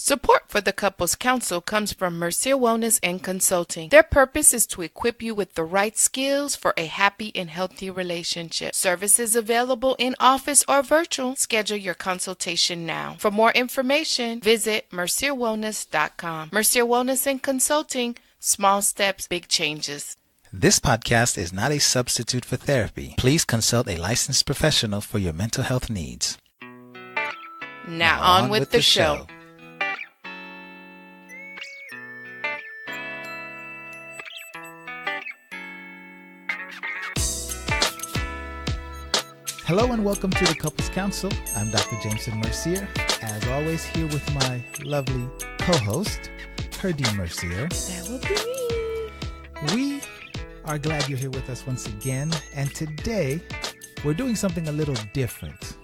Support for the Couples Council comes from Mercier Wellness and Consulting. Their purpose is to equip you with the right skills for a happy and healthy relationship. Services available in office or virtual. Schedule your consultation now. For more information, visit mercierwellness.com. Mercier Wellness and Consulting. Small steps, big changes. This podcast is not a substitute for therapy. Please consult a licensed professional for your mental health needs. Now on with the show. Hello and welcome to the Couples Council. I'm Dr. Jameson Mercier, as always here with my lovely co-host, Herdyne Mercier. That will be me. We are glad you're here with us once again, and today we're doing something a little different.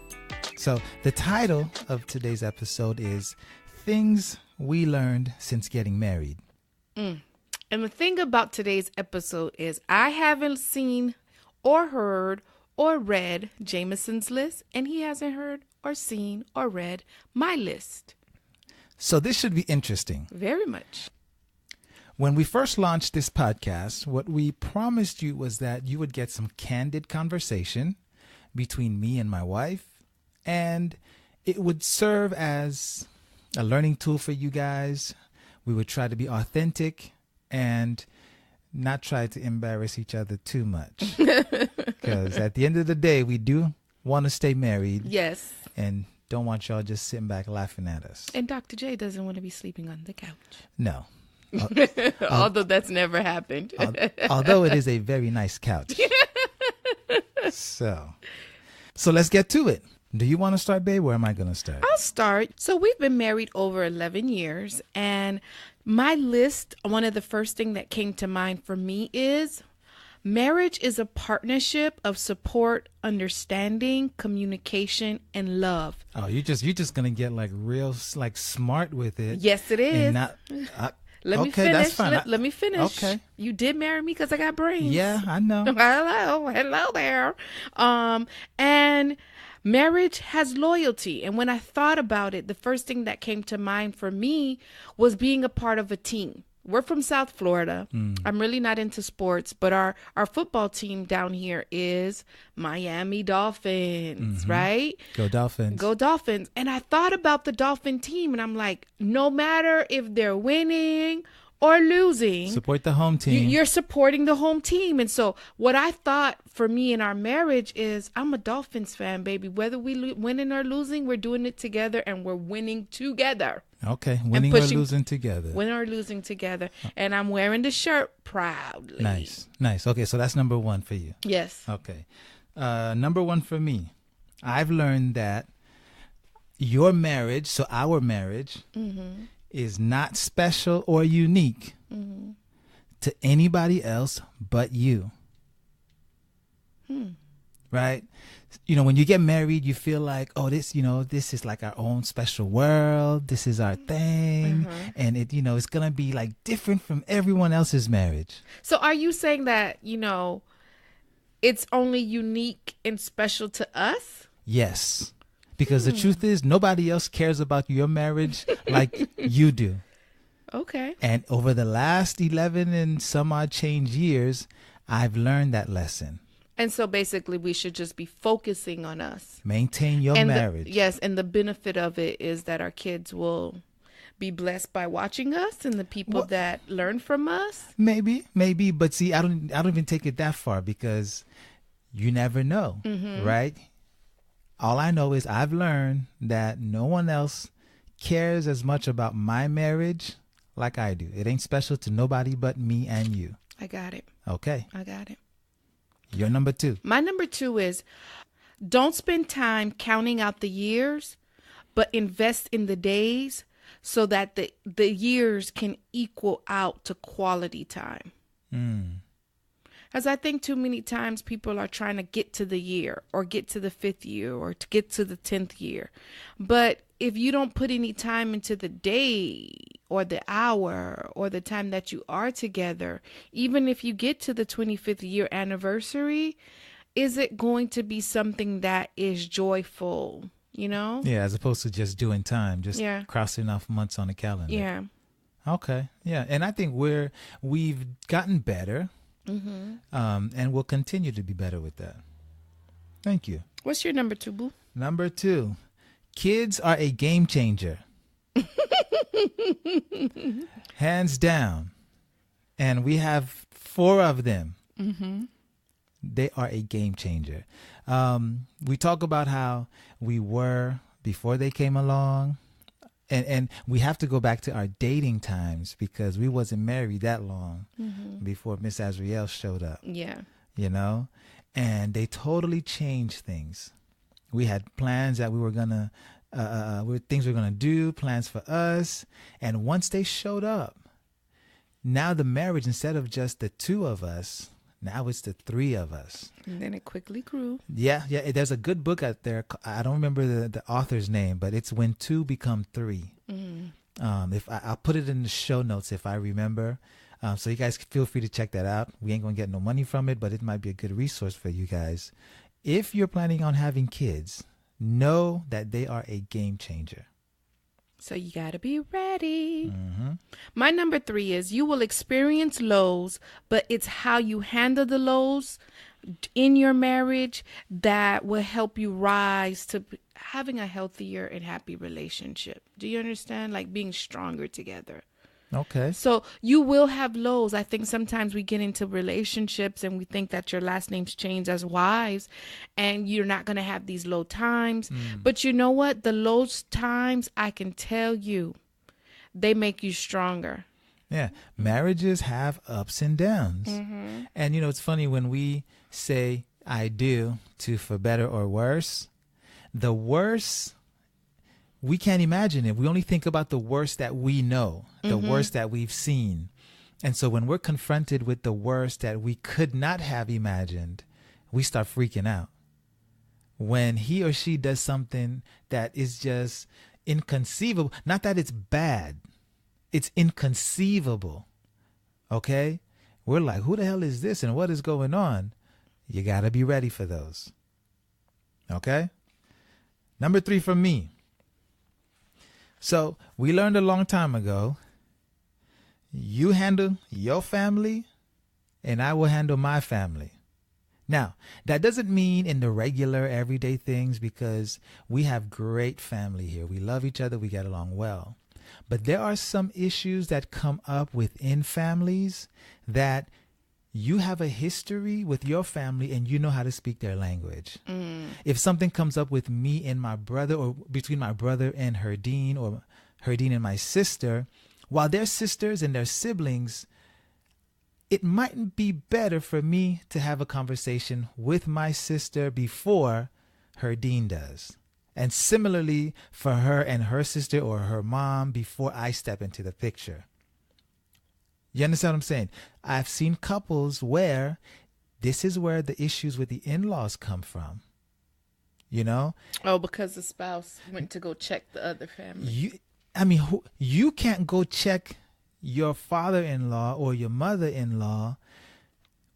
So the title of today's episode is Things We Learned Since Getting Married. And the thing about today's episode is I haven't seen or heard or read Jameson's list, and he hasn't heard or seen or read my list. So this should be interesting. Very much. When we first launched this podcast, what we promised you was that you would get some candid conversation between me and my wife, and it would serve as a learning tool for you guys. We would try to be authentic and not try to embarrass each other too much. Because at the end of the day, we do want to stay married. Yes. And don't want y'all just sitting back laughing at us. And Dr. J doesn't want to be sleeping on the couch. No. Although that's never happened. Although it is a very nice couch. So let's get to it. Do you want to start, babe? Where am I going to start? I'll start. So we've been married over 11 years. And my list, one of the first thing that came to mind for me is marriage is a partnership of support, understanding, communication, and love. Oh, you're just going to get like real like smart with it. Yes, it is. And not, Let me okay, finish. that's fine. Let me finish. Okay. You did marry me because I got brains. Yeah, I know. Hello there. And marriage has loyalty. And when I thought about it, the first thing that came to mind for me was being a part of a team. We're from South Florida. I'm really not into sports, but our football team down here is Miami Dolphins, right? Go Dolphins. Go Dolphins. And I thought about the Dolphin team, and I'm like, no matter if they're winning or losing, support the home team. You're supporting the home team. And so what I thought for me in our marriage is I'm a Dolphins fan, baby. Whether we winning or losing, we're doing it together, and we're winning together. Okay, winning or losing together. Winning or losing together. And I'm wearing the shirt proudly. Nice. Okay, so that's number one for you. Yes. Okay. Number one for me, I've learned that your marriage, so our marriage, is not special or unique to anybody else but you. Right? You know, when you get married, you feel like, oh, this is like our own special world. This is our thing. And it's going to be like different from everyone else's marriage. So are you saying that, it's only unique and special to us? Yes. Because the truth is, nobody else cares about your marriage like you do. Okay. And over the last 11 and some odd change years, I've learned that lesson. And so basically we should just be focusing on us. Maintain your marriage. Yes. And the benefit of it is that our kids will be blessed by watching us and the people that learn from us. Maybe. But see, I don't even take it that far because you never know, right? All I know is I've learned that no one else cares as much about my marriage like I do. It ain't special to nobody but me and you. I got it. Okay. I got it. Your number two. My number two is don't spend time counting out the years, but invest in the days so that the years can equal out to quality time. As I think too many times people are trying to get to the year or get to the 5th year or to get to the 10th year. But if you don't put any time into the day or the hour or the time that you are together, even if you get to the 25th year anniversary, is it going to be something that is joyful? you know? Yeah, as opposed to just doing time, just Yeah. crossing off months on the calendar. Yeah. Okay. Yeah. And I think we've gotten better, and we'll continue to be better with that. Thank you. What's your number 2, boo? Number 2, kids are a game changer. Hands down. And we have 4 of them. They are a game changer. We talk about how we were before they came along. And we have to go back to our dating times because we wasn't married that long before Miss Azriel showed up. Yeah. You know? And they totally changed things. We had plans that we were going to, things we were going to do, plans for us. And once they showed up, now the marriage, instead of just the 2 of us, now it's the 3 of us. And then it quickly grew. Yeah. There's a good book out there. I don't remember the author's name, but it's When 2 Become 3. If I'll put it in the show notes if I remember. So you guys feel free to check that out. We ain't gonna get no money from it, but it might be a good resource for you guys. If you're planning on having kids, know that they are a game changer. So you got to be ready. My number 3 is you will experience lows, but it's how you handle the lows in your marriage that will help you rise to having a healthier and happy relationship. Do you understand? Like being stronger together. Okay. So you will have lows. I think sometimes we get into relationships and we think that your last name's changed as wives and you're not going to have these low times. But you know what? The low times, I can tell you, they make you stronger. Yeah. Marriages have ups and downs. And, you know, it's funny when we say I do to for better or worse, the worse, we can't imagine it. We only think about the worst that we know, the worst that we've seen. And so when we're confronted with the worst that we could not have imagined, we start freaking out. When he or she does something that is just inconceivable, not that it's bad, it's inconceivable. Okay? We're like, who the hell is this and what is going on? You got to be ready for those. Okay? Number 3 for me. So we learned a long time ago, you handle your family and I will handle my family. Now, that doesn't mean in the regular everyday things because we have great family here. We love each other. We get along well. But there are some issues that come up within families that you have a history with your family and you know how to speak their language. If something comes up with me and my brother or between my brother and Herdyne or Herdyne and my sister, while they're sisters and they're siblings, it might be better for me to have a conversation with my sister before Herdyne does. And similarly for her and her sister or her mom before I step into the picture. You understand what I'm saying? I've seen couples where this is where the issues with the in-laws come from. You know? Oh, because the spouse went to go check the other family. You can't go check your father-in-law or your mother-in-law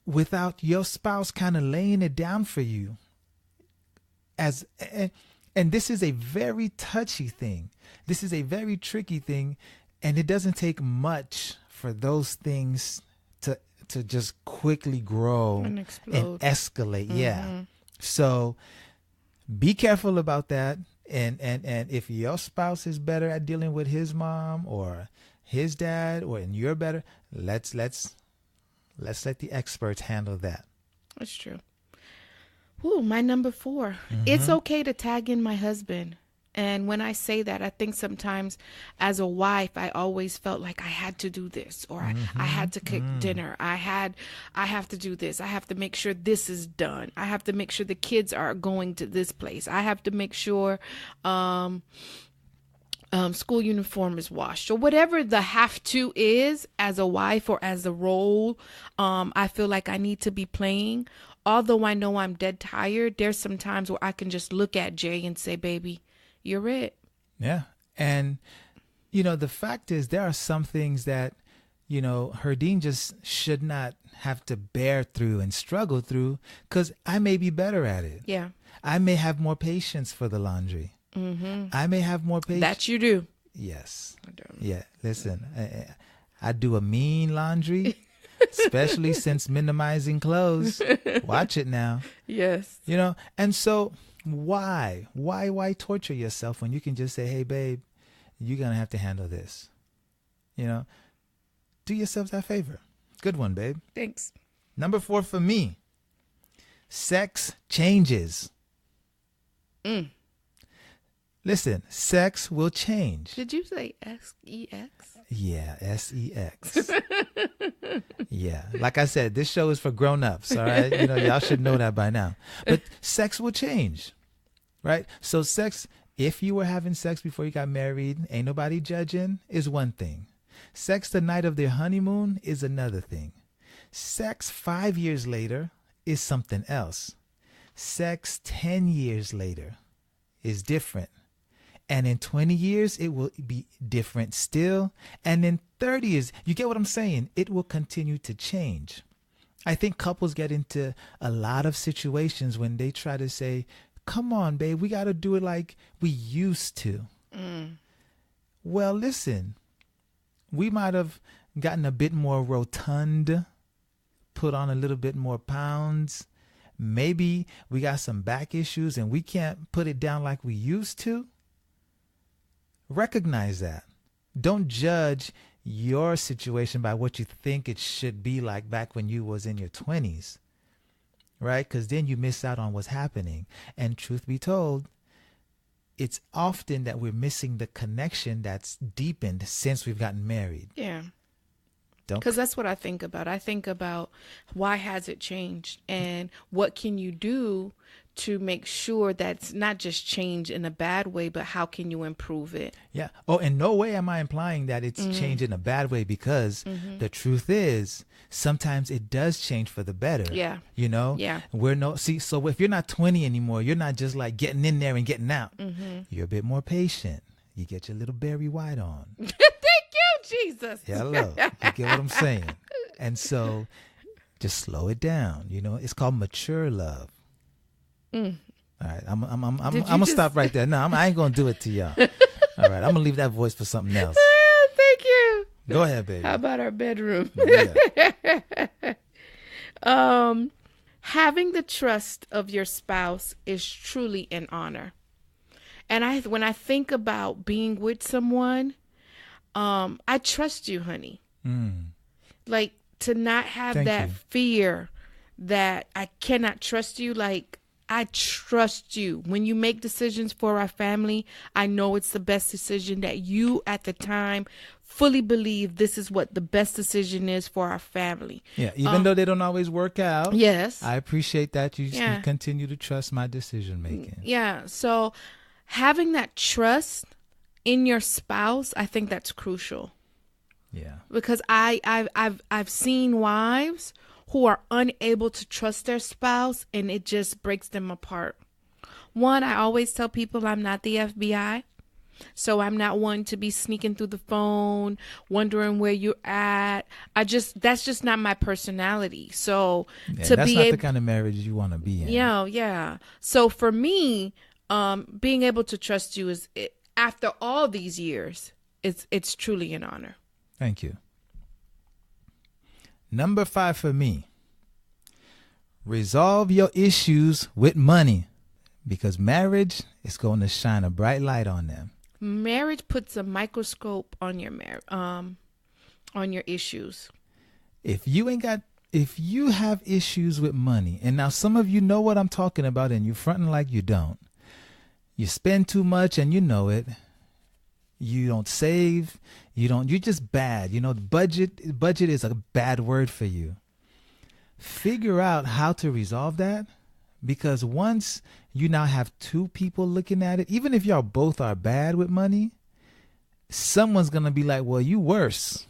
without your spouse kind of laying it down for you. And this is a very touchy thing. This is a very tricky thing. And it doesn't take much for those things to just quickly grow And explode. and escalate. Yeah. So be careful about that. And if your spouse is better at dealing with his mom or his dad, and you're better, let's let the experts handle that. That's true. Ooh, my number 4. It's okay to tag in my husband. And when I say that, I think sometimes as a wife, I always felt like I had to do this, or I had to cook dinner. I have to do this. I have to make sure this is done. I have to make sure the kids are going to this place. I have to make sure school uniform is washed, or whatever the have to is as a wife or as a role. I feel like I need to be playing. Although I know I'm dead tired, there's some times where I can just look at Jay and say, baby, you're it. Yeah. And, the fact is there are some things that, Herdyne just should not have to bear through and struggle through because I may be better at it. Yeah. I may have more patience for the laundry. I may have more patience. That you do. Yes. I don't. Yeah. Listen, I do a mean laundry, especially since minimizing clothes. Watch it now. Yes. You know, and so why torture yourself when you can just say, hey, babe, you're going to have to handle this. You know, do yourself that favor. Good one, babe. Thanks. Number 4 for me, sex changes. Listen, sex will change. Did you say SEX? Yeah, SEX. Yeah. Like I said, this show is for grown-ups, all right? You know, y'all should know that by now. But sex will change, right? So sex, if you were having sex before you got married, ain't nobody judging, is one thing. Sex the night of their honeymoon is another thing. Sex 5 years later is something else. Sex 10 years later is different. And in 20 years, it will be different still. And in 30 years, you get what I'm saying? It will continue to change. I think couples get into a lot of situations when they try to say, come on, babe, we got to do it like we used to. Well, listen, we might have gotten a bit more rotund, put on a little bit more pounds. Maybe we got some back issues and we can't put it down like we used to. Recognize that. Don't judge your situation by what you think it should be like back when you was in your 20s, right? Because then you miss out on what's happening. And truth be told, it's often that we're missing the connection that's deepened since we've gotten married. Yeah. Don't. Because that's what I think about. I think about why has it changed and what can you do to make sure that's not just change in a bad way, but how can you improve it? Yeah. Oh, in no way am I implying that it's changed in a bad way, because the truth is sometimes it does change for the better. Yeah. You know? Yeah. So if you're not 20 anymore, you're not just like getting in there and getting out. You're a bit more patient. You get your little Barry White on. Thank you, Jesus. Hello. You get what I'm saying? And so just slow it down. You know, it's called mature love. All right, I'm gonna stop right there. No, I ain't gonna do it to y'all. All right, I'm gonna leave that voice for something else. Thank you. Go ahead, baby. How about our bedroom? Yeah. Having the trust of your spouse is truly an honor. And when I think about being with someone, I trust you, honey. Like, to not have Thank that you. fear that I cannot trust you, like, I trust you. When you make decisions for our family, I know it's the best decision, that you at the time fully believe this is what the best decision is for our family. Yeah, even though they don't always work out. Yes. I appreciate that you Yeah. continue to trust my decision making. Yeah. So having that trust in your spouse, I think that's crucial. Yeah. Because I've seen wives who are unable to trust their spouse, and it just breaks them apart. One, I always tell people I'm not the FBI. So I'm not one to be sneaking through the phone, wondering where you're at. That's just not my personality. So Yeah, to that's be not able, the kind of marriage you want to be in. yeah. So for me, being able to trust you after all these years, it's truly an honor. Thank you. Number 5 for me. Resolve your issues with money, because marriage is going to shine a bright light on them. Marriage puts a microscope on your issues. If you have issues with money, and now some of you know what I'm talking about and you're fronting like you don't. You spend too much and you know it. You don't save. You're just bad. You know, budget is a bad word for you. Figure out how to resolve that, because once you now have two people looking at it, even if y'all both are bad with money, someone's going to be like, well, you worse.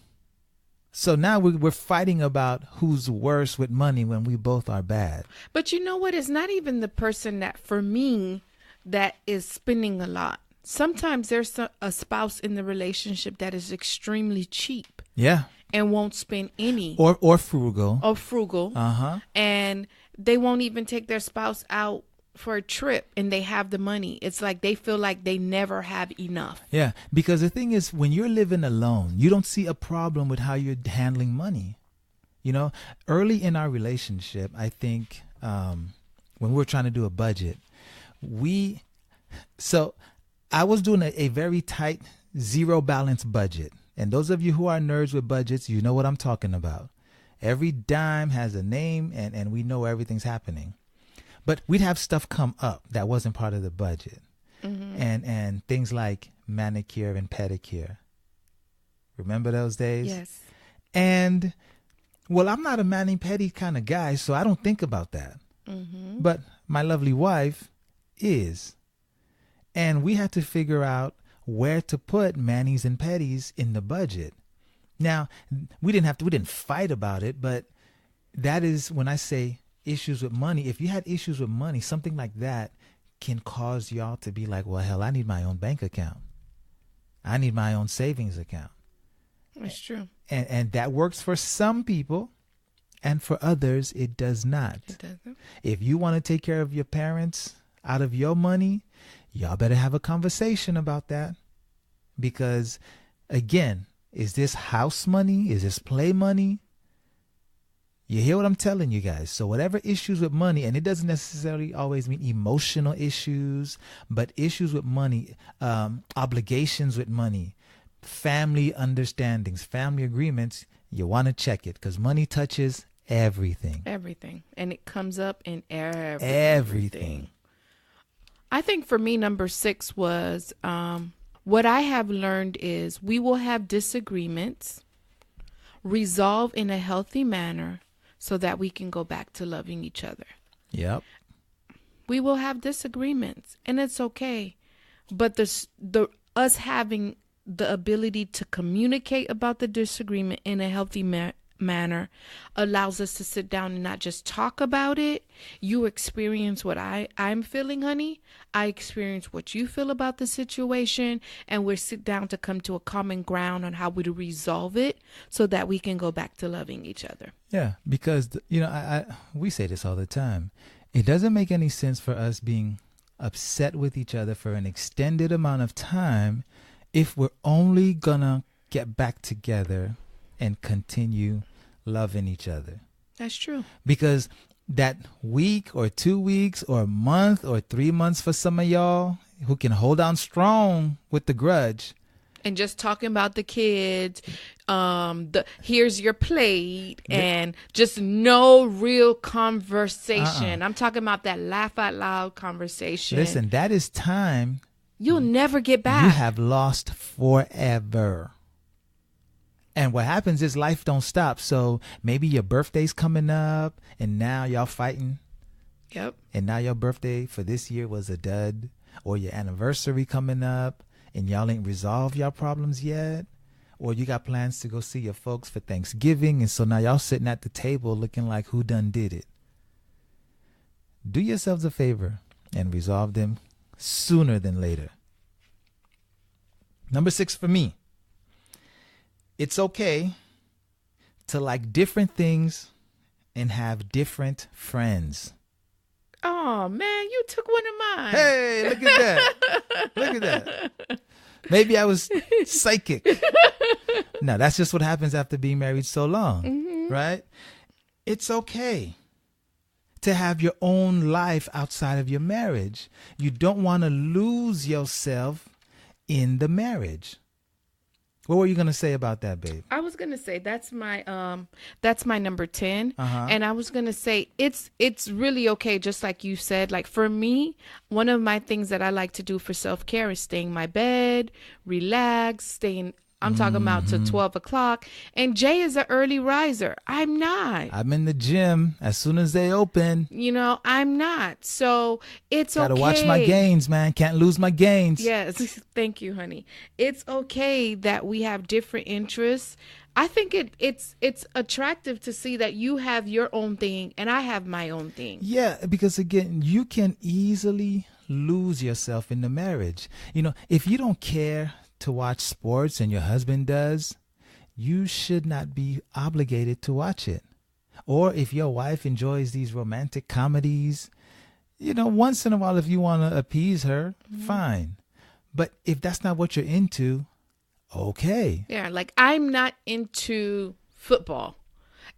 So now we're fighting about who's worse with money when we both are bad. But you know what? It's not even the person that, for me, that is spending a lot. Sometimes there's a spouse in the relationship that is extremely cheap. Yeah. And won't spend any. Or frugal. Or frugal. Uh-huh. And they won't even take their spouse out for a trip and they have the money, it's like they feel like they never have enough. Yeah, because the thing is, when you're living alone, you don't see a problem with how you're handling money. You know, early in our relationship, I think when we were trying to do a budget, so I was doing a very tight zero balance budget. And those of you who are nerds with budgets, you know what I'm talking about. Every dime has a name and we know everything's happening. But we'd have stuff come up that wasn't part of the budget. Mm-hmm. And things like manicure and pedicure. Remember those days? Yes. And, well, I'm not a mani-pedi kind of guy, so I don't think about that. Mm-hmm. But my lovely wife is. And we had to figure out where to put manis and pedis in the budget. Now, we didn't fight about it, but that is when I say issues with money. If you had issues with money, something like that can cause y'all to be like, well, hell, I need my own bank account. I need my own savings account. That's true. And that works for some people, and for others, it does not. It doesn't. If you want to take care of your parents out of your money, y'all better have a conversation about that. Because, again, is this house money? Is this play money? You hear what I'm telling you guys? So whatever issues with money, and it doesn't necessarily always mean emotional issues, but issues with money, obligations with money, family understandings, family agreements, you want to check it because money touches everything. Everything. And it comes up in everything. Everything. I think for me, number 6 was what I have learned is we will have disagreements, resolve in a healthy manner so that we can go back to loving each other. Yep. We will have disagreements and it's okay. But us having the ability to communicate about the disagreement in a healthy manner allows us to sit down and not just talk about it. You experience what I'm feeling, honey. I experience what you feel about the situation, and we'll sit down to come to a common ground on how we to resolve it so that we can go back to loving each other. Yeah, because we say this all the time. It doesn't make any sense for us being upset with each other for an extended amount of time if we're only gonna get back together and continue loving each other. That's true. Because that week or 2 weeks or a month or 3 months for some of y'all who can hold on strong with the grudge. And just talking about the kids, here's your plate, and just no real conversation. I'm talking about that laugh out loud conversation. Listen, that is time you'll never get back. You have lost forever. And what happens is life don't stop. So maybe your birthday's coming up and now y'all fighting. Yep. And now your birthday for this year was a dud, or your anniversary coming up and y'all ain't resolved y'all problems yet. Or you got plans to go see your folks for Thanksgiving. And so now y'all sitting at the table looking like who done did it. Do yourselves a favor and resolve them sooner than later. Number 6 for me. It's okay to like different things and have different friends. Oh, man, you took one of mine. Hey, look at that. Look at that. Maybe I was psychic. No, that's just what happens after being married so long, right? It's okay to have your own life outside of your marriage. You don't want to lose yourself in the marriage. What were you going to say about that, babe? I was going to say that's my number 10. Uh-huh. And I was going to say it's really okay, just like you said. Like for me, one of my things that I like to do for self-care is staying in my bed, relax, I'm talking about to 12 o'clock. And Jay is an early riser. I'm not. I'm in the gym as soon as they open. I'm not. So it's okay. Gotta watch my gains, man. Can't lose my gains. Yes. Thank you, honey. It's okay that we have different interests. I think it's attractive to see that you have your own thing and I have my own thing. Yeah, because again, you can easily lose yourself in the marriage. If you don't care to watch sports and your husband does, you should not be obligated to watch it. Or if your wife enjoys these romantic comedies, once in a while, if you want to appease her, fine. But if that's not what you're into, okay. Yeah, like I'm not into football.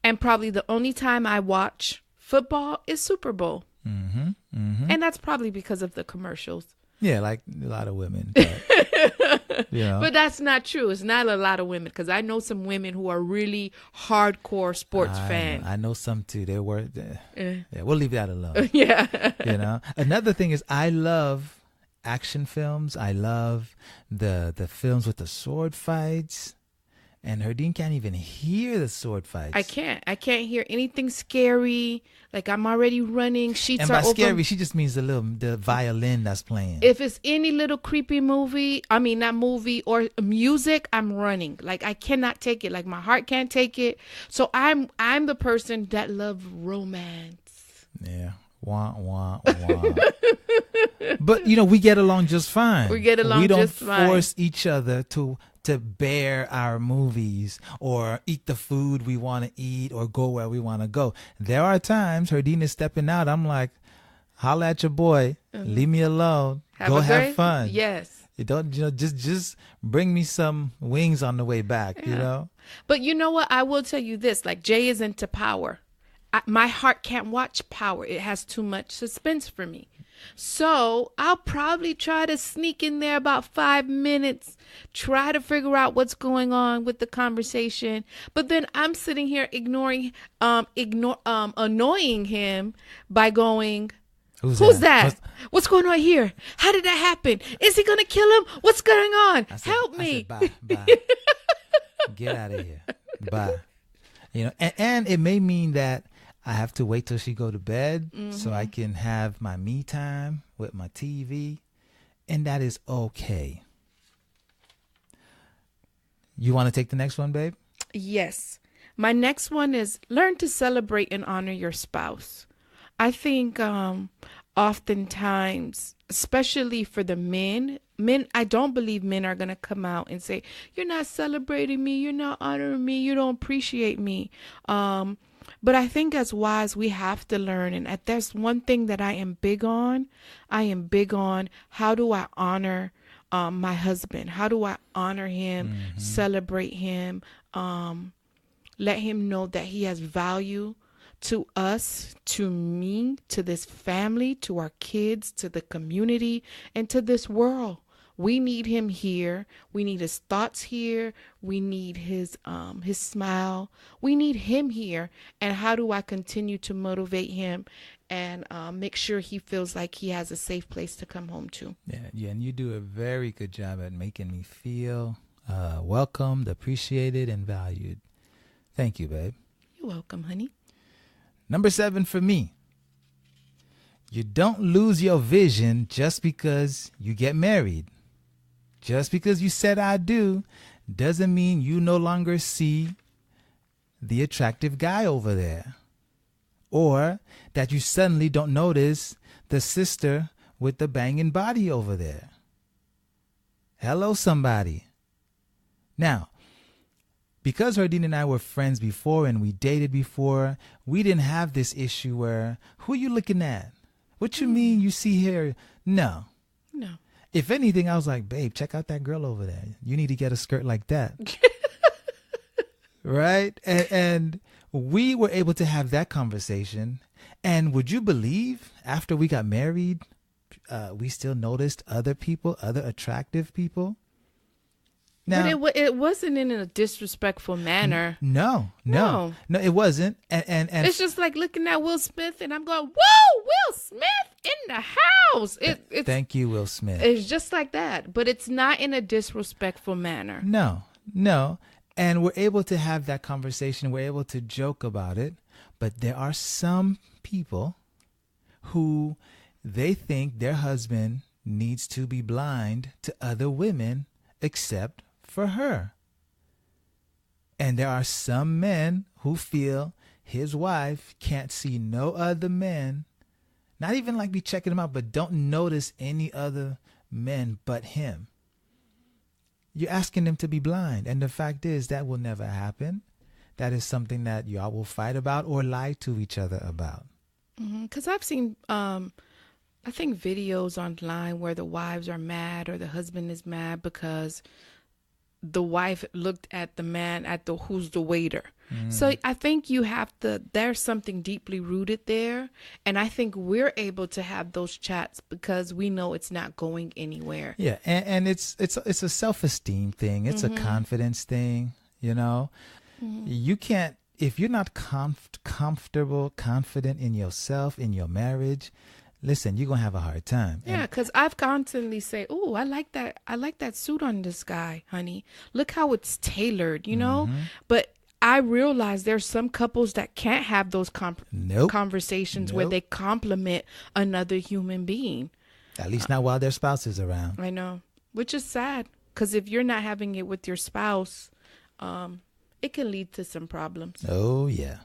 And probably the only time I watch football is Super Bowl. Mm-hmm. Mm-hmm. And that's probably because of the commercials. Yeah, like a lot of women. But, But that's not true. It's not a lot of women, because I know some women who are really hardcore sports fans. I know some too. They were. Yeah, we'll leave that alone. Yeah. Another thing is I love action films. I love the films with the sword fights. And Herdyne can't even hear the sword fights. I can't hear anything scary. Like I'm already running. Sheets and are by open. Scary, she just means the violin that's playing. If it's any little creepy movie, not movie or music, I'm running. Like I cannot take it. Like my heart can't take it. So I'm the person that loves romance. Yeah. Wah, wah, wah. But we get along just fine. We get along just fine. We don't force each other to bear our movies or eat the food we want to eat or go where we want to go. There are times Herdyne is stepping out. I'm like, holla at your boy. Leave me alone. Go have fun. Yes. You don't, just bring me some wings on the way back, But you know what? I will tell you this. Like Jay is into Power. My heart can't watch Power. It has too much suspense for me. So I'll probably try to sneak in there about 5 minutes, try to figure out what's going on with the conversation. But then I'm sitting here annoying him by going, Who's that? What's going on here? How did that happen? Is he going to kill him? What's going on? Help me. I said, bye. Get out of here. Bye. And it may mean that I have to wait till she go to bed so I can have my me time with my TV. And that is okay. You want to take the next one, babe? Yes. My next one is learn to celebrate and honor your spouse. I think oftentimes, especially for the men, I don't believe men are going to come out and say, you're not celebrating me, you're not honoring me, you don't appreciate me. But I think as wives, we have to learn. And there's one thing that I am big on. How do I honor my husband? How do I honor him, celebrate him, let him know that he has value to us, to me, to this family, to our kids, to the community, and to this world. We need him here. We need his thoughts here. We need his smile. We need him here. And how do I continue to motivate him and make sure he feels like he has a safe place to come home to? Yeah, and you do a very good job at making me feel welcomed, appreciated, and valued. Thank you, babe. You're welcome, honey. Number 7 for me. You don't lose your vision just because you get married. Just because you said I do doesn't mean you no longer see the attractive guy over there. Or that you suddenly don't notice the sister with the banging body over there. Hello, somebody. Now, because Herdyne and I were friends before and we dated before, we didn't have this issue where, who are you looking at? What you mean you see here? No. If anything, I was like, babe, check out that girl over there. You need to get a skirt like that. Right? And we were able to have that conversation. And would you believe after we got married, we still noticed other people, other attractive people? Now, but it wasn't in a disrespectful manner. No, it wasn't. And it's just like looking at Will Smith and I'm going, whoa, Will Smith in the house. Thank you, Will Smith. It's just like that, but it's not in a disrespectful manner. No. And we're able to have that conversation. We're able to joke about it. But there are some people who they think their husband needs to be blind to other women except for her. And there are some men who feel his wife can't see no other men, not even like be checking him out, but don't notice any other men but him. You're asking them to be blind. And the fact is that will never happen. That is something that y'all will fight about or lie to each other about. Because I've seen I think videos online where the wives are mad or the husband is mad because the wife looked at the man at the who's the waiter. So I think you have to, there's something deeply rooted there. And I think we're able to have those chats because we know it's not going anywhere. Yeah, and it's a self-esteem thing. It's a confidence thing, you know. You can't, if you're not comfortable, confident in yourself, in your marriage, listen, you're going to have a hard time. Yeah, because I've constantly say, "Oh, I like that. I like that suit on this guy, honey. Look how it's tailored, you know." But I realize there's some couples that can't have those conversations where they compliment another human being. At least not while their spouse is around. I know, which is sad because if you're not having it with your spouse, it can lead to some problems. Oh yeah.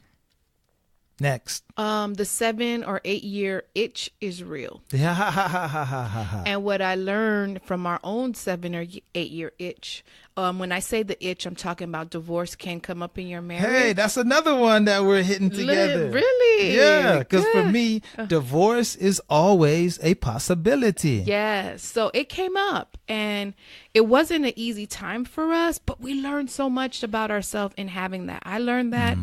Next. The 7 or 8 year itch is real. Yeah. And what I learned from our own 7 or 8 year itch, when I say the itch, I'm talking about divorce can come up in your marriage. Hey, that's another one that we're hitting together. Really? Yeah, because for me, divorce is always a possibility. Yes. So it came up and it wasn't an easy time for us, but we learned so much about ourselves in having that. I learned that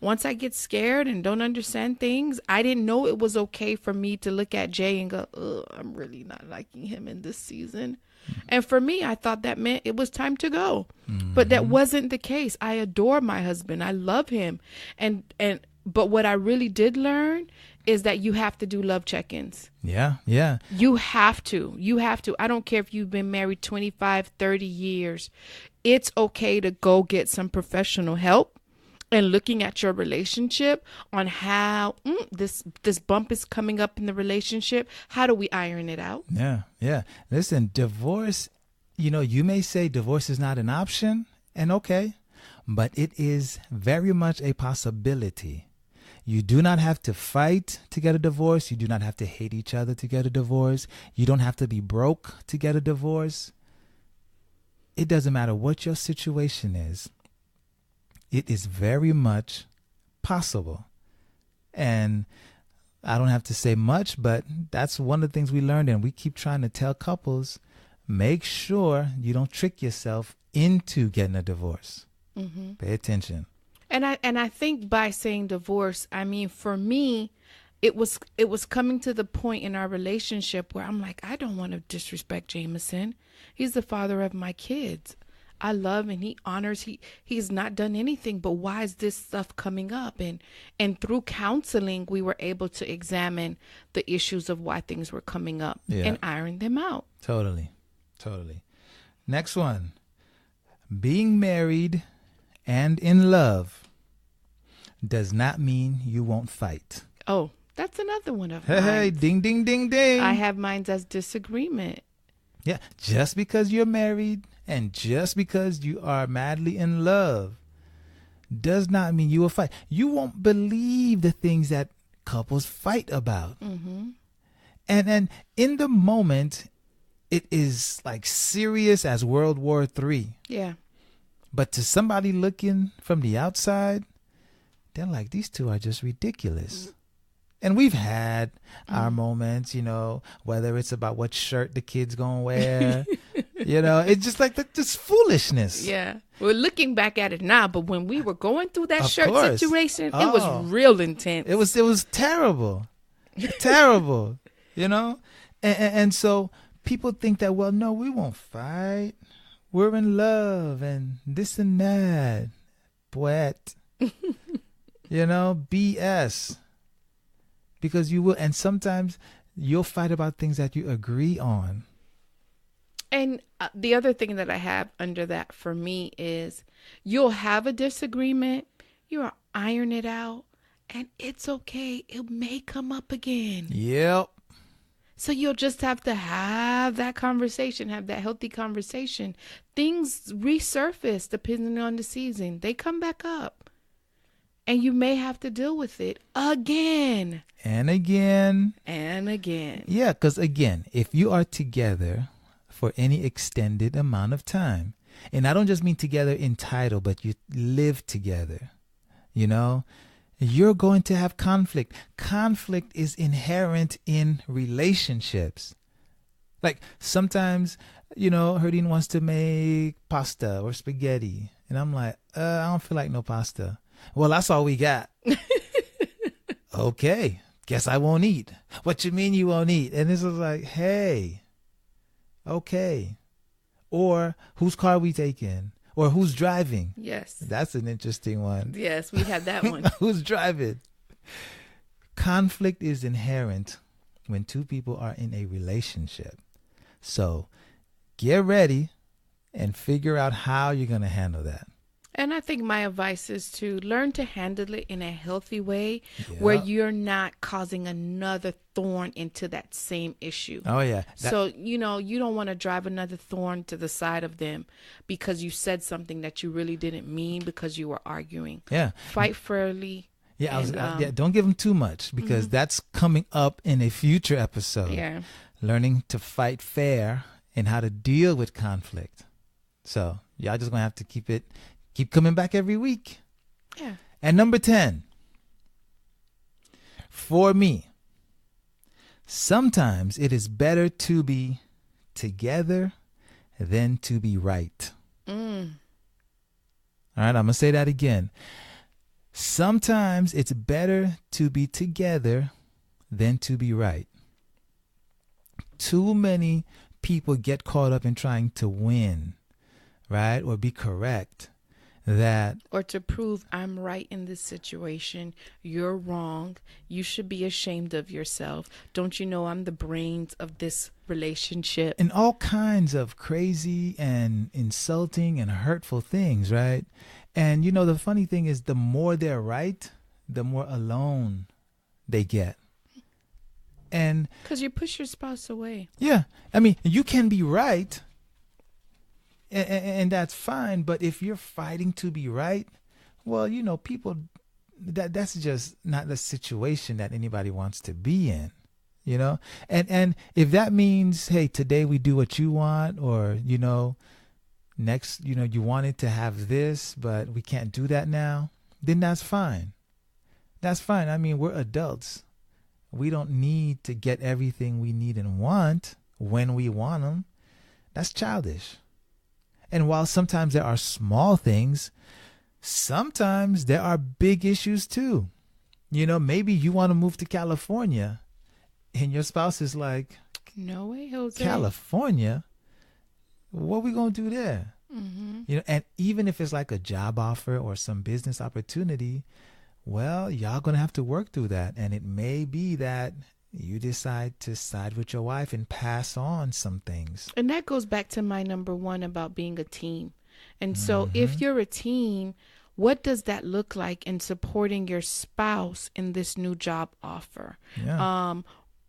once I get scared and don't understand things, I didn't know it was okay for me to look at Jay and go, "Oh, I'm really not liking him in this season." And for me, I thought that meant it was time to go. But that wasn't the case. I adore my husband. I love him. But what I really did learn is that you have to do love check-ins. Yeah. You have to. I don't care if you've been married 25, 30 years. It's okay to go get some professional help and looking at your relationship on how this bump is coming up in the relationship. How do we iron it out? Yeah. Listen, divorce, you may say divorce is not an option, and okay, but it is very much a possibility. You do not have to fight to get a divorce. You do not have to hate each other to get a divorce. You don't have to be broke to get a divorce. It doesn't matter what your situation is. It is very much possible. And I don't have to say much, but that's one of the things we learned. And we keep trying to tell couples, make sure you don't trick yourself into getting a divorce. Pay attention. And I think by saying divorce, I mean, for me, it was coming to the point in our relationship where I'm like, I don't want to disrespect Jameson. He's the father of my kids. I love and he honors, he's not done anything, but why is this stuff coming up? And through counseling, we were able to examine the issues of why things were coming up and iron them out. Totally. Next one. Being married and in love does not mean you won't fight. Oh, that's another one of mine. Hey, ding, ding, ding, ding. I have mine as disagreement. Yeah, just because you're married and just because you are madly in love does not mean you will fight. You won't believe the things that couples fight about. And in the moment, it is like serious as World War III. Yeah. But to somebody looking from the outside, they're like, these two are just ridiculous. And we've had our moments, whether it's about what shirt the kid's going to wear, it's just like this foolishness. Yeah. We're looking back at it now, but when we were going through that shirt situation, it was real intense. It was terrible. Terrible, And so people think that, well, no, we won't fight. We're in love and this and that. Poet. BS. Because you will, and sometimes you'll fight about things that you agree on. And the other thing that I have under that for me is you'll have a disagreement, you'll iron it out, and it's okay. It may come up again. Yep. So you'll just have to have that conversation, have that healthy conversation. Things resurface depending on the season. They come back up. And you may have to deal with it again. And again. And again. Yeah, because again, if you are together for any extended amount of time, and I don't just mean together in title, but you live together, you're going to have conflict. Conflict is inherent in relationships. Like sometimes, Herdyne wants to make pasta or spaghetti. And I'm like, I don't feel like no pasta. Well, that's all we got. Okay, guess I won't eat. What you mean you won't eat? And this was like, hey, okay. Or whose car we taking? Or who's driving? Yes. That's an interesting one. Yes, we had that one. Who's driving? Conflict is inherent when two people are in a relationship. So get ready and figure out how you're going to handle that. And I think my advice is to learn to handle it in a healthy way Yeah. where you're not causing another thorn into that same issue. Oh, yeah. So, you don't want to drive another thorn to the side of them because you said something that you really didn't mean because you were arguing. Yeah. Fight fairly. Yeah, And, don't give them too much because that's coming up in a future episode. Yeah. Learning to fight fair and how to deal with conflict. So y'all just going to have to keep coming back every week. Yeah. And number 10, for me, sometimes it is better to be together than to be right. All right, I'm going to say that again. Sometimes it's better to be together than to be right. Too many people get caught up in trying to win, right? Or be correct. Or to prove I'm right in this situation, you're wrong. You should be ashamed of yourself. Don't you know I'm the brains of this relationship? And all kinds of crazy and insulting and hurtful things, right? And the funny thing is the more they're right, the more alone they get. And because you push your spouse away. Yeah. I mean, you can be right. And that's fine, but if you're fighting to be right, well, people, that's just not the situation that anybody wants to be in, and if that means, hey, today we do what you want, or next, you wanted to have this, but we can't do that now, then that's fine. That's fine. I mean, we're adults. We don't need to get everything we need and want when we want them. That's childish. And while sometimes there are small things, sometimes there are big issues too. Maybe you want to move to California and your spouse is like, no way, Jose. California? What are we going to do there? Mm-hmm. And even if it's like a job offer or some business opportunity, well, y'all going to have to work through that. And it may be that you decide to side with your wife and pass on some things. And that goes back to my number 1 about being a team. And so if you're a team, what does that look like in supporting your spouse in this new job offer? Yeah.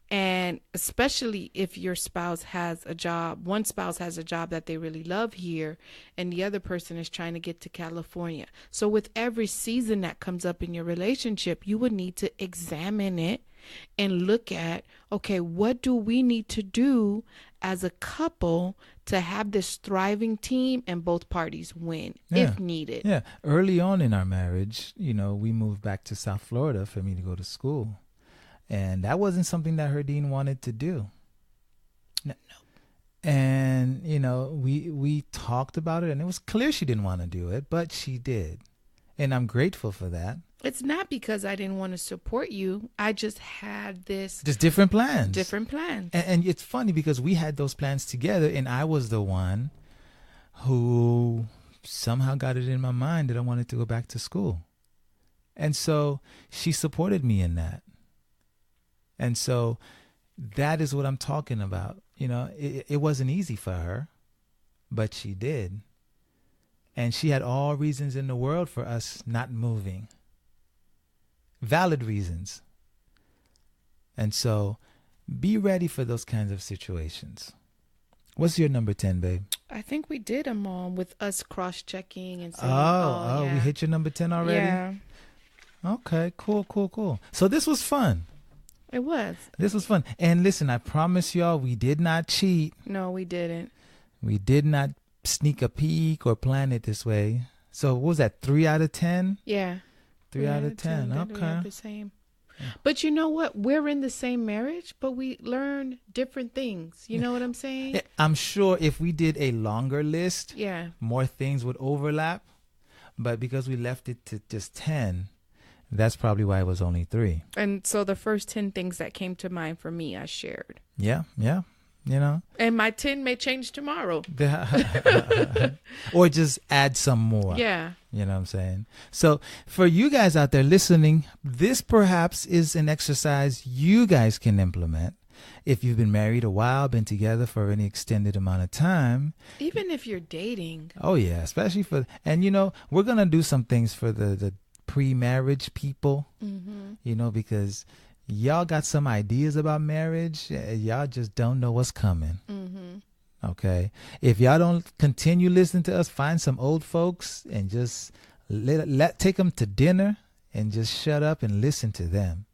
And especially if your spouse has a job, one spouse has a job that they really love here, and the other person is trying to get to California. So with every season that comes up in your relationship, you would need to examine it and look at, okay, what do we need to do as a couple to have this thriving team and both parties win if needed? Yeah. Early on in our marriage, we moved back to South Florida for me to go to school. And that wasn't something that Herdyne wanted to do. No. And, we talked about it and it was clear she didn't want to do it, but she did. And I'm grateful for that. It's not because I didn't want to support you. I just had just different plans. Different plans. And it's funny because we had those plans together and I was the one who somehow got it in my mind that I wanted to go back to school. And so she supported me in that. And so that is what I'm talking about. It wasn't easy for her, but she did. And she had all reasons in the world for us not moving. Valid reasons. And so be ready for those kinds of situations. What's your number 10, babe? I think we did them all with us cross-checking and saying, yeah. We hit your number 10 already? Yeah. Okay, cool. So this was fun. It was. This was fun. And listen, I promise y'all, we did not cheat. No, we didn't. We did not sneak a peek or plan it this way. So what was that, 3 out of 10? Yeah. 3 out of 10. We Okay. have the same. But you know what? We're in the same marriage, but we learn different things. You know what I'm saying? Yeah, I'm sure if we did a longer list, Yeah. more things would overlap. But because we left it to just 10, that's probably why it was only 3. And so the first 10 things that came to mind for me, I shared. Yeah. You know, And my 10 may change tomorrow. or just add some more. Yeah. You know what I'm saying? So for you guys out there listening, this perhaps is an exercise you guys can implement. If you've been married a while, been together for any extended amount of time. Even if you're dating. Oh, yeah. Especially and you know, we're going to do some things for the pre-marriage people, you know, because y'all got some ideas about marriage. Y'all just don't know what's coming. Okay. If y'all don't continue listening to us, find some old folks and just take them to dinner and just shut up and listen to them,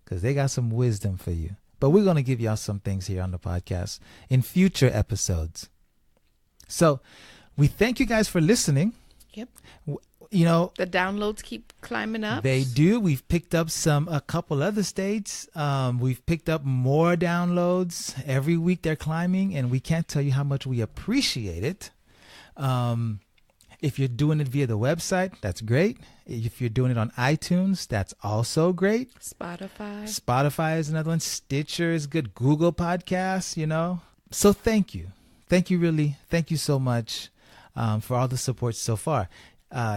because they got some wisdom for you. But we're going to give y'all some things here on the podcast in future episodes. So we thank you guys for listening. Yep. You know, the downloads keep climbing up. They do. We've picked up a couple other states. We've picked up more downloads every week. They're climbing, and we can't tell you how much we appreciate it. If you're doing it via the website, that's great. If you're doing it on iTunes, that's also great. Spotify is another one. Stitcher is good. Google Podcasts, you know. So thank you. Thank you, really. Thank you so much for all the support so far.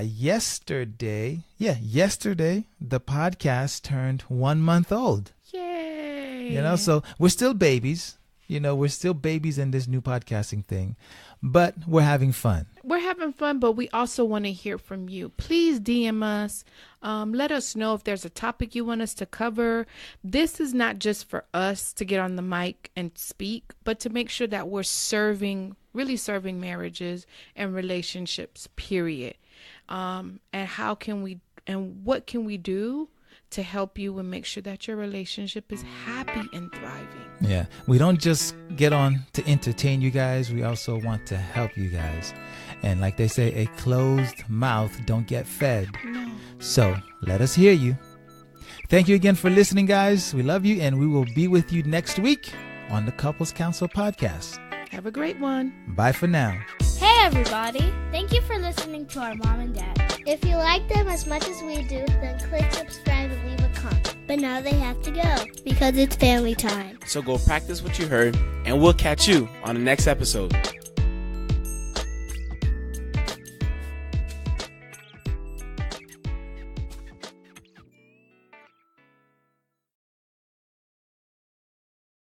Yesterday, the podcast turned 1 month old. Yay! You know, so we're still babies. You know, we're still babies in this new podcasting thing, but we're having fun. We're having fun, but we also want to hear from you. Please DM us. Let us know if there's a topic you want us to cover. This is not just for us to get on the mic and speak, but to make sure that we're really serving marriages and relationships, period. And what can we do to help you and make sure that your relationship is happy and thriving? Yeah, we don't just get on to entertain you guys. We also want to help you guys. And like they say, a closed mouth don't get fed. No. So let us hear you. Thank you again for listening, guys. We love you, and we will be with you next week on the Couples Council podcast. Have a great one. Bye for now. Hey everybody! Thank you for listening to our mom and dad. If you like them as much as we do, then click subscribe and leave a comment. But now they have to go because it's family time. So go practice what you heard, and we'll catch you on the next episode.